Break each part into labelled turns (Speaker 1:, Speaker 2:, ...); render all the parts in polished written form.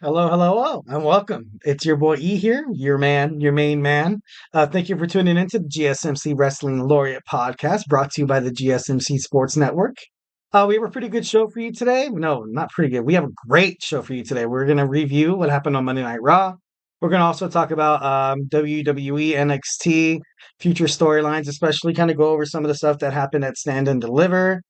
Speaker 1: Hello, and welcome. It's your boy E here, your main man. Thank you for tuning into the GSMC Wrestling Laureate Podcast, brought to you by the GSMC Sports Network. We have a pretty good show for you today. No, not pretty good. We have a great show for you today. We're going to review what happened on Monday Night Raw. We're going to also talk about WWE, NXT, future storylines, especially kind of go over some of the stuff that happened at Stand and Deliver.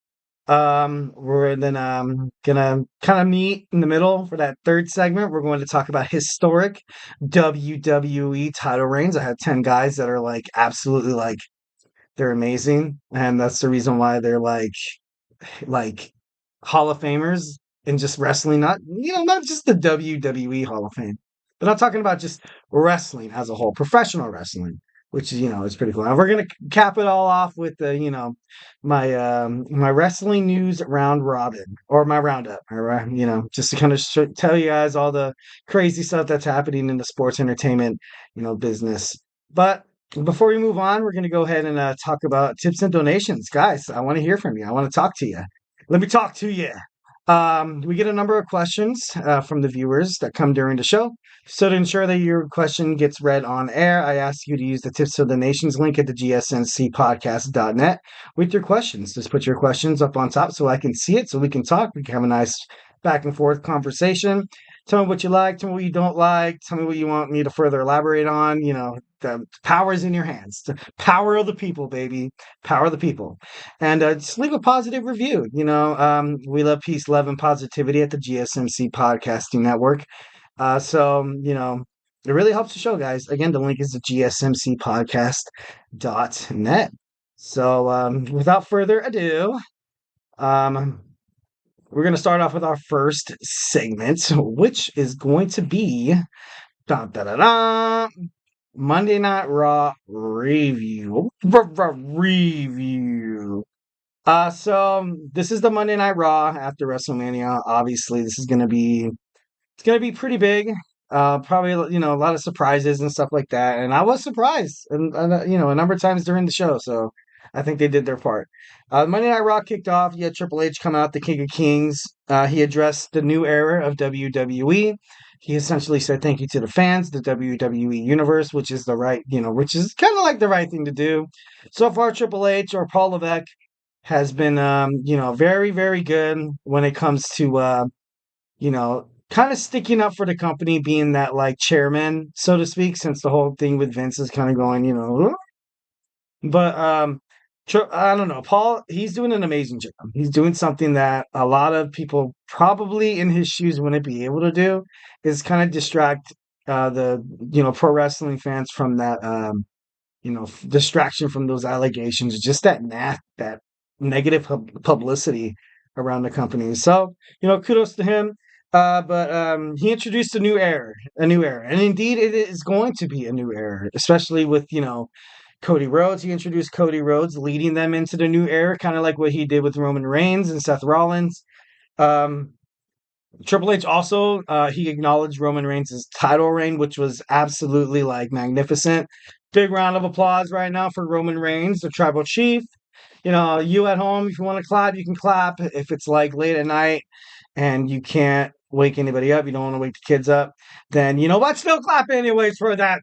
Speaker 1: We're then gonna kind of meet in the middle for that third segment. We're going to talk about historic WWE title reigns. I have 10 guys that are like absolutely like they're amazing, and that's the reason why they're like Hall of Famers in just wrestling, not just the WWE Hall of Fame, but I'm talking about just wrestling as a whole, professional wrestling, which is pretty cool. And we're gonna cap it all off with my wrestling news round robin or my roundup, all right? Just to kind of tell you guys all the crazy stuff that's happening in the sports entertainment business. But before we move on, we're going to go ahead and talk about tips and donations. Guys, I want to hear from you. I want to talk to you. Let me talk to you. We get a number of questions from the viewers that come during the show. So to ensure that your question gets read on air, I ask you to use the Tips of the Nations link at the gsmcpodcast.net with your questions. Just put your questions up on top so I can see it, so we can talk. We can have a nice back and forth conversation. Tell me what you like, tell me what you don't like, tell me what you want me to further elaborate on. The power's in your hands. The power of the people, baby. Power of the people. And just leave a positive review. We love peace, love, and positivity at the GSMC Podcasting Network. It really helps the show, guys. Again, the link is the gsmcpodcast.net. So without further ado, we're going to start off with our first segment, which is going to be Monday Night Raw review. Review. So this is the Monday Night Raw after WrestleMania. Obviously, it's gonna be pretty big. Probably a lot of surprises and stuff like that. And I was surprised, and a number of times during the show. So I think they did their part. Monday Night Raw kicked off. You had Triple H come out, the King of Kings. He addressed the new era of WWE. He essentially said thank you to the fans, the WWE universe, which is which is kind of like the right thing to do. So far, Triple H or Paul Levesque has been, very, very good when it comes to, kind of sticking up for the company, being that like chairman, so to speak, since the whole thing with Vince is kind of going, but I don't know. Paul, he's doing an amazing job. He's doing something that a lot of people probably in his shoes wouldn't be able to do, is kind of distract the pro wrestling fans from that distraction from those allegations, just that negative publicity around the company. So kudos to him. But he introduced a new era, and indeed it is going to be a new era, especially with Cody Rhodes. He introduced Cody Rhodes, leading them into the new era, kind of like what he did with Roman Reigns and Seth Rollins. Triple H also, he acknowledged Roman Reigns' title reign, which was absolutely like magnificent. Big round of applause right now for Roman Reigns, the tribal chief. You at home, if you want to clap, you can clap. If it's like late at night and you can't wake anybody up, you don't want to wake the kids up, then you know what? Still clap anyways for the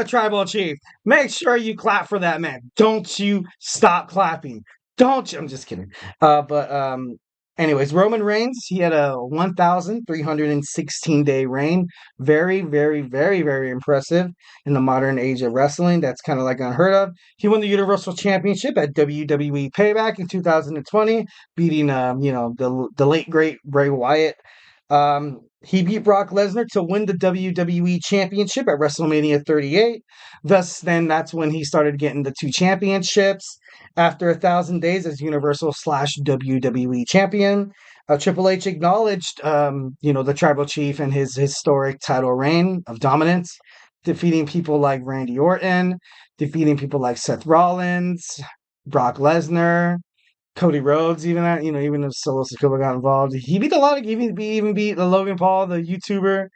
Speaker 1: tribal chief. Make sure you clap for that man. Don't you stop clapping. Don't you? I'm just kidding. Anyways, Roman Reigns, he had a 1,316-day reign. Very, very, very, very impressive in the modern age of wrestling. That's kind of like unheard of. He won the Universal Championship at WWE Payback in 2020, beating, the late, great Bray Wyatt. He beat Brock Lesnar to win the WWE Championship at WrestleMania 38. Thus, then that's when he started getting the two championships. After 1,000 days as Universal/WWE Champion, Triple H acknowledged, the Tribal Chief and his historic title reign of dominance, defeating people like Randy Orton, defeating people like Seth Rollins, Brock Lesnar, Cody Rhodes, even if Solo Sikoa got involved. He beat a lot of, even beat the Logan Paul, the YouTuber,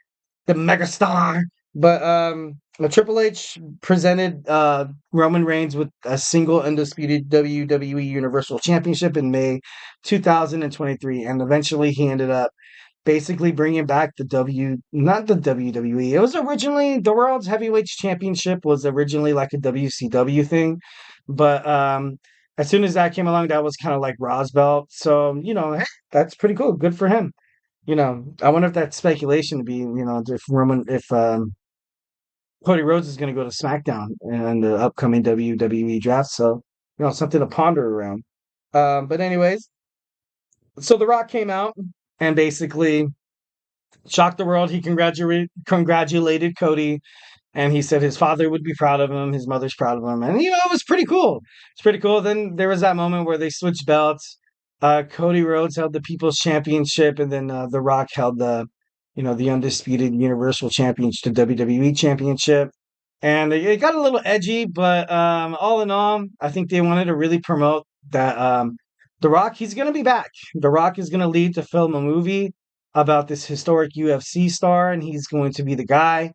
Speaker 1: the megastar. But Triple H presented Roman Reigns with a single undisputed WWE Universal Championship in May 2023, and eventually he ended up basically bringing back not the WWE. It was originally the World's Heavyweight Championship was originally like a WCW thing, but as soon as that came along, that was kind of like Raw's belt. So that's pretty cool. Good for him. I wonder if that's speculation to be, if Cody Rhodes is going to go to SmackDown in the upcoming WWE draft. So, something to ponder around. But anyways, so The Rock came out and basically shocked the world. He congratulated Cody, and he said his father would be proud of him, his mother's proud of him, and it was pretty cool. It's pretty cool. Then there was that moment where they switched belts. Cody Rhodes held the People's Championship, and then The Rock held the undisputed Universal Championship, the WWE Championship. And it got a little edgy, but all in all, I think they wanted to really promote that The Rock, he's going to be back. The Rock is going to lead to film a movie about this historic UFC star, and he's going to be the guy.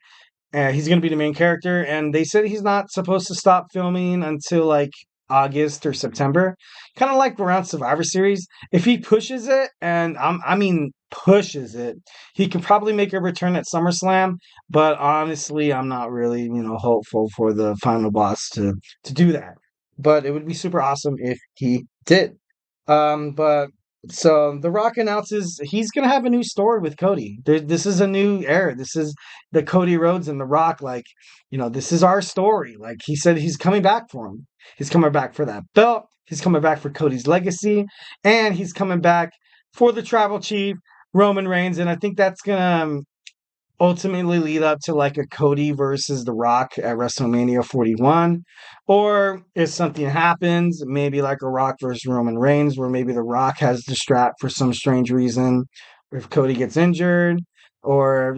Speaker 1: He's going to be the main character, and they said he's not supposed to stop filming until like August or September, kind of like around Survivor Series. If he pushes it, and I mean pushes it, he could probably make a return at SummerSlam. But honestly, I'm not really hopeful for the final boss to do that. But it would be super awesome if he did. But so The Rock announces he's gonna have a new story with Cody. This is a new era. This is the Cody Rhodes and The Rock. Like, this is our story. Like he said, he's coming back for him. He's coming back for that belt. He's coming back for Cody's legacy, and he's coming back for the Tribal Chief Roman Reigns. And I think that's gonna ultimately lead up to like a Cody versus The Rock at WrestleMania 41. Or if something happens, maybe like a Rock versus Roman Reigns, where maybe The Rock has the strap for some strange reason, or if Cody gets injured, or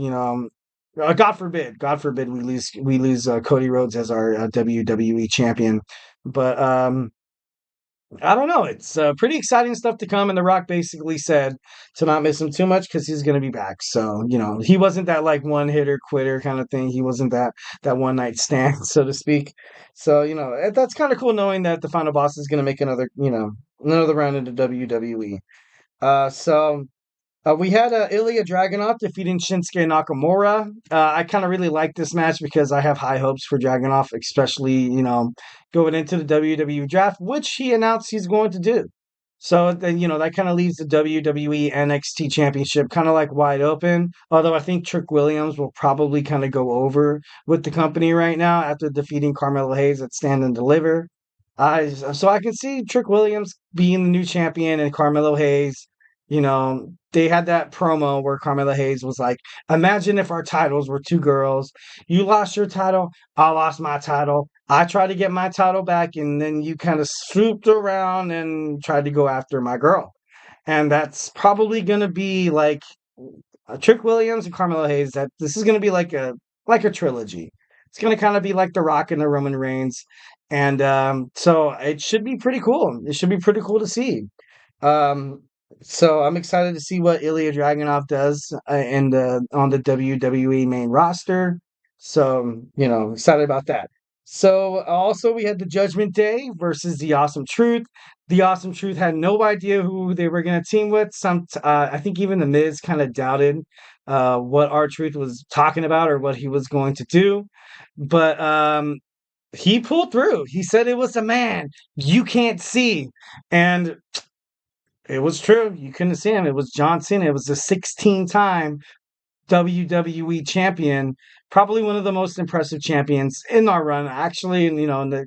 Speaker 1: God forbid we lose Cody Rhodes as our WWE champion. But I don't know. It's pretty exciting stuff to come. And The Rock basically said to not miss him too much because he's going to be back. So, he wasn't that like one hitter quitter kind of thing. He wasn't that one night stand, so to speak. So, that's kind of cool knowing that the final boss is going to make another round into WWE. We had Ilya Dragunov defeating Shinsuke Nakamura. I kind of really like this match because I have high hopes for Dragunov, especially, going into the WWE draft, which he announced he's going to do. So then, that kind of leaves the WWE NXT Championship kind of like wide open. Although I think Trick Williams will probably kind of go over with the company right now after defeating Carmelo Hayes at Stand and Deliver. So I can see Trick Williams being the new champion and Carmelo Hayes. They had that promo where Carmelo Hayes was like, imagine if our titles were two girls. You lost your title, I lost my title. I tried to get my title back, and then you kind of swooped around and tried to go after my girl. And that's probably going to be like Trick Williams and Carmelo Hayes. That this is going to be like a trilogy. It's going to kind of be like The Rock and the Roman Reigns. And so it should be pretty cool. It should be pretty cool to see. So I'm excited to see what Ilya Dragunov does on the WWE main roster. So, excited about that. So also we had the Judgment Day versus the Awesome Truth. The Awesome Truth had no idea who they were going to team with. I think even the Miz kind of doubted what R-Truth was talking about or what he was going to do. But he pulled through. He said it was a man you can't see. And it was true. You couldn't see him. It was John Cena. It was the 16-time WWE champion. Probably one of the most impressive champions in our run. Actually, in the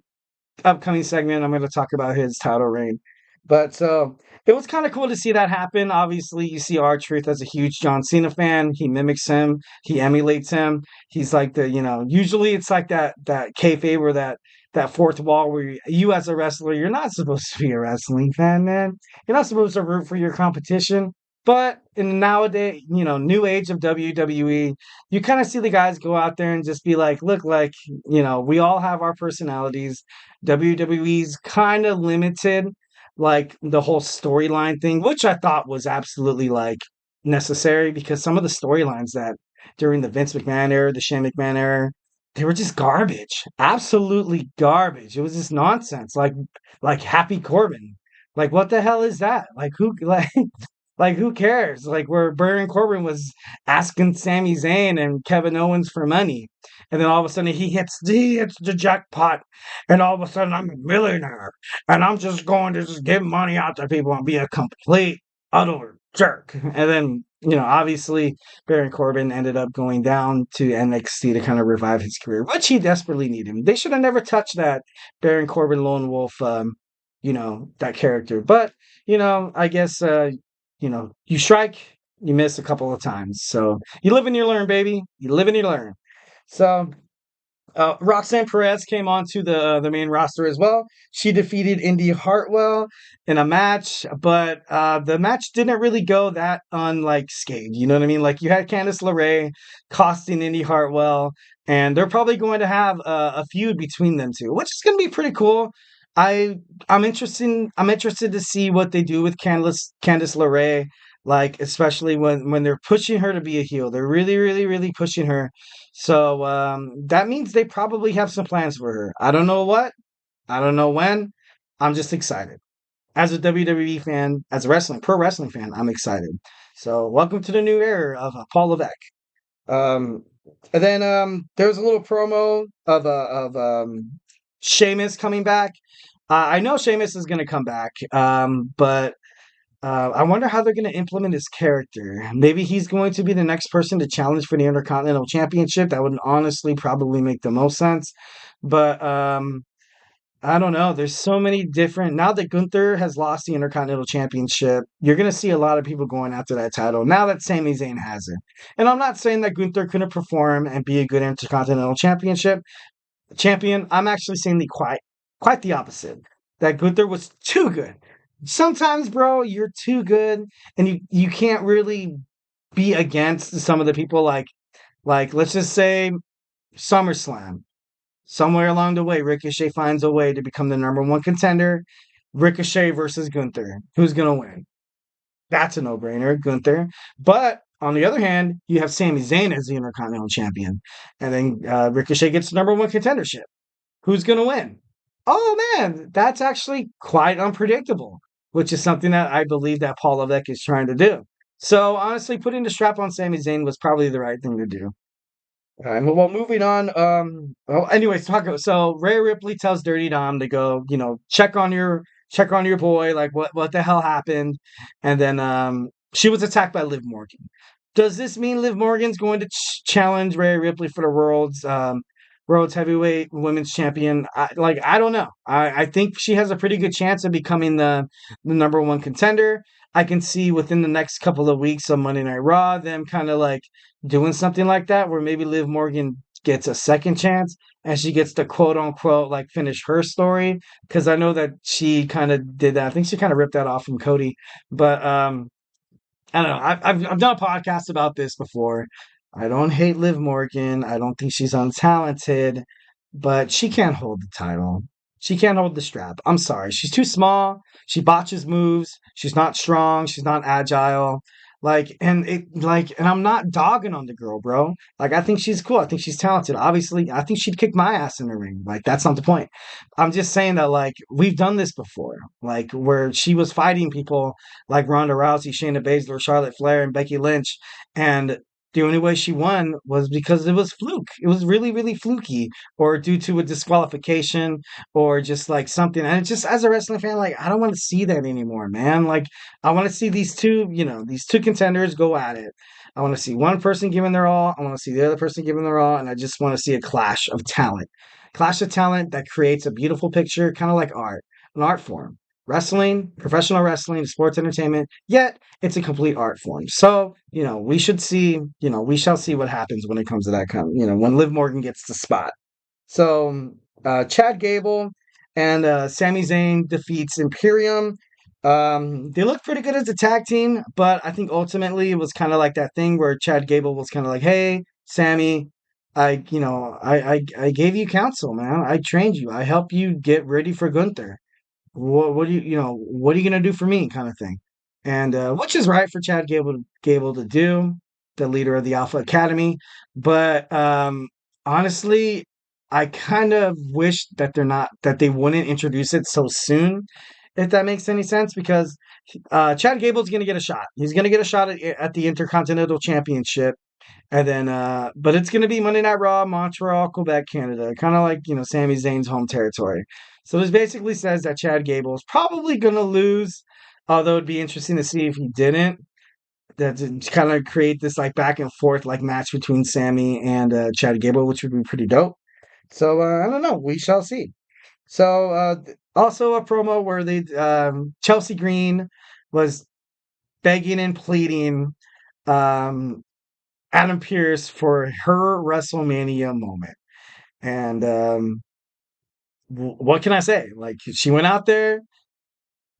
Speaker 1: upcoming segment, I'm going to talk about his title reign. But so it was kind of cool to see that happen. Obviously, you see R-Truth as a huge John Cena fan. He mimics him. He emulates him. He's like usually it's like that kayfabe or that fourth wall where you as a wrestler, you're not supposed to be a wrestling fan, man. You're not supposed to root for your competition. But in the nowadays, new age of WWE, you kind of see the guys go out there and just be like, look, like, we all have our personalities. WWE's kind of limited, like the whole storyline thing, which I thought was absolutely like necessary because some of the storylines that during the Vince McMahon era, the Shane McMahon era, they were just garbage. Absolutely garbage. It was just nonsense. Like Happy Corbin. Like, what the hell is that? Like, who, like, Like, who cares? Like, where Baron Corbin was asking Sami Zayn and Kevin Owens for money. And then all of a sudden he hits the jackpot. And all of a sudden I'm a millionaire. And I'm just going to just give money out to people and be a complete, utter jerk. And then, obviously Baron Corbin ended up going down to NXT to kind of revive his career, which he desperately needed. They should have never touched that Baron Corbin Lone Wolf, that character. But, I guess, you strike, you miss a couple of times. So you live and you learn, baby. You live and you learn. So Roxanne Perez came onto the main roster as well. She defeated Indy Hartwell in a match, but the match didn't really go that unscathed. You know what I mean? Like, you had Candice LeRae costing Indy Hartwell, and they're probably going to have a feud between them two, which is going to be pretty cool. I'm interested to see what they do with Candice LeRae, like, especially when they're pushing her to be a heel. They're really, really, really pushing her. So that means they probably have some plans for her. I don't know what. I don't know when. I'm just excited. As a WWE fan, as a pro wrestling fan, I'm excited. So welcome to the new era of Paul Levesque. Um, and then there was a little promo of Sheamus coming back. I know Sheamus is going to come back, but I wonder how they're going to implement his character. Maybe he's going to be the next person to challenge for the Intercontinental Championship. That would honestly probably make the most sense. But I don't know. There's so many different. Now that Gunther has lost the Intercontinental Championship, you're going to see a lot of people going after that title. Now that Sami Zayn has it, and I'm not saying that Gunther couldn't perform and be a good Intercontinental Championship champion. I'm actually saying quite the opposite. That Gunther was too good. Sometimes, bro, you're too good, and you can't really be against some of the people like let's just say SummerSlam. Somewhere along the way, Ricochet finds a way to become the number one contender. Ricochet versus Gunther. Who's gonna win? That's a no-brainer, Gunther. But on the other hand, you have Sami Zayn as the Intercontinental Champion, and then Ricochet gets the number one contendership. Who's gonna win? Oh man, that's actually quite unpredictable, which is something that I believe that Paul Levesque is trying to do. So honestly, putting the strap on Sami Zayn was probably the right thing to do. All right, well, moving on. Anyways, so Rhea Ripley tells Dirty Dom to go, check on your boy, like what the hell happened, and then she was attacked by Liv Morgan. Does this mean Liv Morgan's going to challenge Rhea Ripley for the World's Heavyweight Women's Champion? I don't know. I think she has a pretty good chance of becoming the number one contender. I can see within the next couple of weeks of Monday Night Raw them kind of like doing something like that, where maybe Liv Morgan gets a second chance and she gets to quote unquote like finish her story, because I know that she kind of did that. I think she kind of ripped that off from Cody, but I don't know. I've done a podcast about this before. I don't hate Liv Morgan. I don't think she's untalented, but she can't hold the title. She can't hold the strap. I'm sorry. She's too small. She botches moves. She's not strong. She's not agile. And I'm not dogging on the girl, bro. Like, I think she's cool. I think she's talented. Obviously, I think she'd kick my ass in the ring. Like, that's not the point. I'm just saying that, like, we've done this before. Like, where she was fighting people like Ronda Rousey, Shayna Baszler, Charlotte Flair, and Becky Lynch, and the only way she won was because it was fluke. It was really, really fluky, or due to a disqualification, or just like something. And it's just, as a wrestling fan, like, I don't want to see that anymore, man. Like, I want to see these two contenders go at it. I want to see one person giving their all. I want to see the other person giving their all, and I just want to see a clash of talent. Clash of talent that creates a beautiful picture, kind of like art, an art form. Wrestling, professional wrestling, sports entertainment, yet it's a complete art form. So, we should see, we shall see what happens when it comes to that when Liv Morgan gets the spot. So, Chad Gable and Sami Zayn defeats Imperium. They look pretty good as a tag team, but I think ultimately it was kind of like that thing where Chad Gable was kind of like, "Hey, Sammy, I gave you counsel, man. I trained you. I helped you get ready for Gunther. What do what are you gonna do for me?" kind of thing. And which is right for Chad Gable to do, the leader of the Alpha Academy. But honestly, I kind of wish that they wouldn't introduce it so soon, if that makes any sense, because Chad Gable's going to get a shot. He's going to get a shot at the Intercontinental Championship. And then, but it's going to be Monday Night Raw, Montreal, Quebec, Canada. Kind of like, Sami Zayn's home territory. So this basically says that Chad Gable is probably going to lose, although it'd be interesting to see if he didn't. That to kind of create this like back and forth like match between Sammy and Chad Gable, which would be pretty dope. So I don't know. We shall see. So also a promo where Chelsea Green was begging and pleading um, Adam Pearce for her WrestleMania moment. And what can I say? Like, she went out there,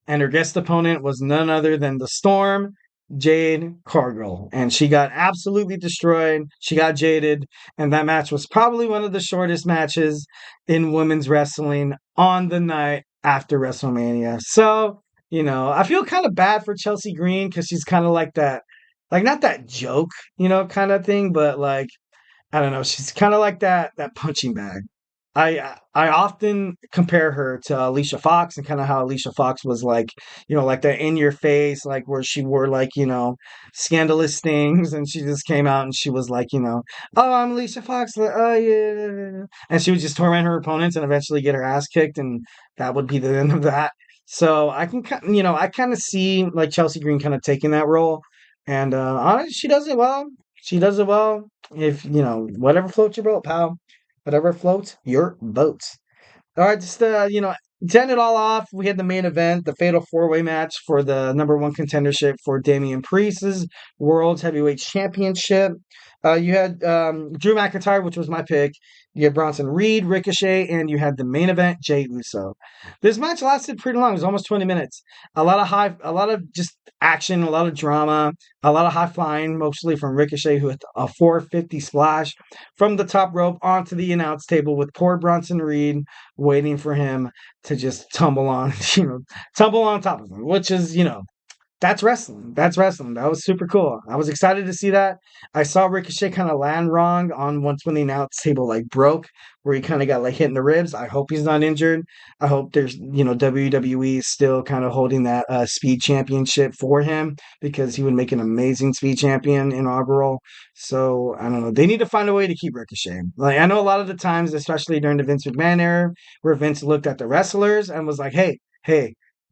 Speaker 1: and her guest opponent was none other than the Storm, Jade Cargill. And she got absolutely destroyed. She got jaded. And that match was probably one of the shortest matches in women's wrestling on the night after WrestleMania. So, I feel kind of bad for Chelsea Green because she's kind of like that, like not that joke, kind of thing, but like, I don't know. She's kind of like that punching bag. I often compare her to Alicia Fox and kind of how Alicia Fox was like, like that in your face, like where she wore like, scandalous things, and she just came out and she was like, oh, I'm Alicia Fox, like, oh yeah, and she would just torment her opponents and eventually get her ass kicked, and that would be the end of that. So I can, I kind of see like Chelsea Green kind of taking that role, and honestly, she does it well. She does it well. If whatever floats your boat, pal. Whatever floats your boat. All right, just to end it all off, we had the main event, the fatal four-way match for the number one contendership for Damien Priest's World Heavyweight Championship. You had Drew McIntyre, which was my pick. You had Bronson Reed, Ricochet, and you had the main event, Jey Uso. This match lasted pretty long. It was almost 20 minutes. A lot of just action, a lot of drama, a lot of high flying, mostly from Ricochet, who hit a 450 splash from the top rope onto the announce table with poor Bronson Reed waiting for him to just tumble on, tumble on top of him, which is, that's wrestling. That's wrestling. That was super cool. I was excited to see that. I saw Ricochet kind of land wrong on once when the announce table like broke, where he kind of got like hit in the ribs. I hope he's not injured. I hope there's WWE is still kind of holding that speed championship for him, because he would make an amazing speed champion inaugural. So I don't know. They need to find a way to keep Ricochet. Like, I know a lot of the times, especially during the Vince McMahon era, where Vince looked at the wrestlers and was like, hey,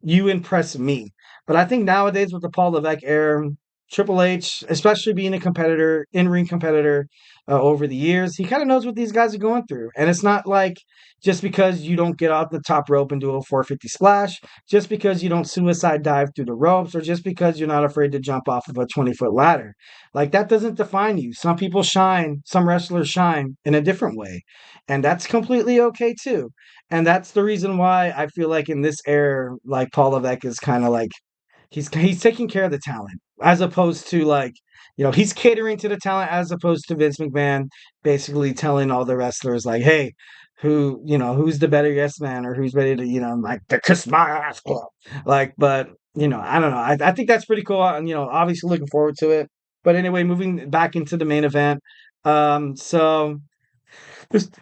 Speaker 1: you impress me. But I think nowadays with the Paul Levesque era, Triple H, especially being a competitor, in-ring competitor over the years, he kind of knows what these guys are going through. And it's not like just because you don't get off the top rope and do a 450 splash, just because you don't suicide dive through the ropes, or just because you're not afraid to jump off of a 20-foot ladder. Like, that doesn't define you. Some people shine, some wrestlers shine in a different way. And that's completely okay too. And that's the reason why I feel like in this era, like Paul Levesque is kind of like, he's taking care of the talent, as opposed to like, he's catering to the talent, as opposed to Vince McMahon basically telling all the wrestlers like, hey, who's the better yes man, or who's ready to, like, to kiss my ass club. Like, but I don't know. I think that's pretty cool. And obviously looking forward to it. But anyway, moving back into the main event. So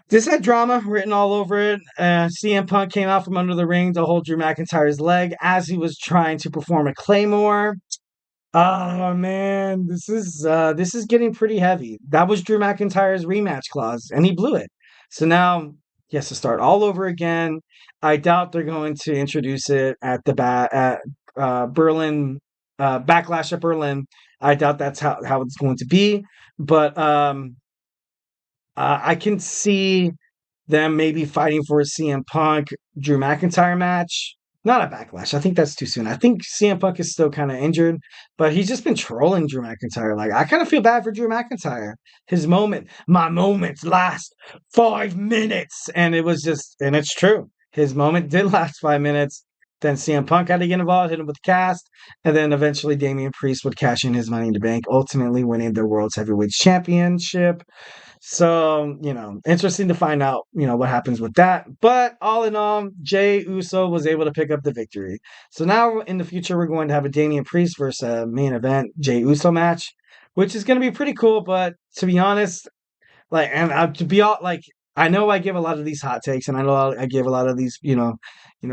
Speaker 1: this had drama written all over it. CM Punk came out from under the ring to hold Drew McIntyre's leg as he was trying to perform a Claymore. Oh man, this is getting pretty heavy. That was Drew McIntyre's rematch clause, and he blew it. So now he has to start all over again. I doubt they're going to introduce it at the Berlin Backlash at Berlin. I doubt that's how it's going to be. But I can see them maybe fighting for a CM Punk Drew McIntyre match. Not a Backlash. I think that's too soon. I think CM Punk is still kind of injured, but he's just been trolling Drew McIntyre. Like, I kind of feel bad for Drew McIntyre. My moments last 5 minutes. And it was just, and it's true. His moment did last 5 minutes. Then CM Punk had to get involved, hit him with the cast, and then eventually Damian Priest would cash in his Money in the Bank, ultimately winning the World's Heavyweight Championship. So, interesting to find out, what happens with that. But all in all, Jey Uso was able to pick up the victory. So now in the future, we're going to have a Damian Priest versus a main event Jey Uso match, which is going to be pretty cool. But to be honest, like, and to be all like, I know I give a lot of these hot takes, and I know I give a lot of these,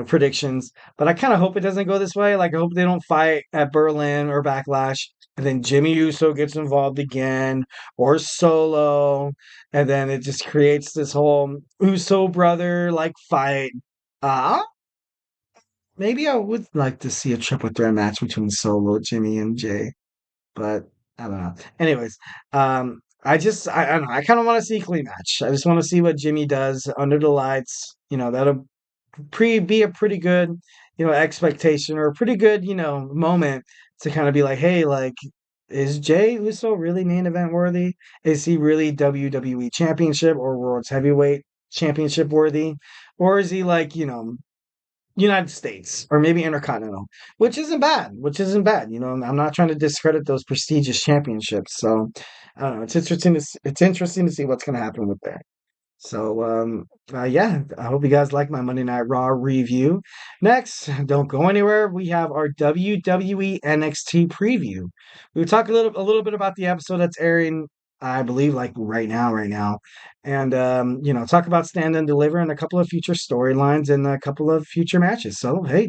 Speaker 1: predictions, but I kind of hope it doesn't go this way. Like, I hope they don't fight at Berlin or Backlash, and then Jimmy Uso gets involved again, or Solo, and then it just creates this whole Uso brother like fight. Uh, Maybe I would like to see a triple threat match between Solo, Jimmy, and Jay, but I don't know. Anyways, I don't know. I kind of want to see a clean match. I just want to see what Jimmy does under the lights. That'll be a pretty good, expectation, or a pretty good, moment to kind of be like, hey, like, is Jay Uso really main event worthy? Is he really WWE Championship or World's Heavyweight Championship worthy? Or is he like, United States or maybe Intercontinental, which isn't bad, I'm not trying to discredit those prestigious championships. So I don't know. It's interesting to see what's going to happen with that. So, yeah, I hope you guys like my Monday Night Raw review. Next, don't go anywhere. We have our WWE NXT preview. We'll talk a little bit about the episode that's airing, I believe, like right now, and talk about Stand and Deliver and a couple of future storylines and a couple of future matches. So, hey,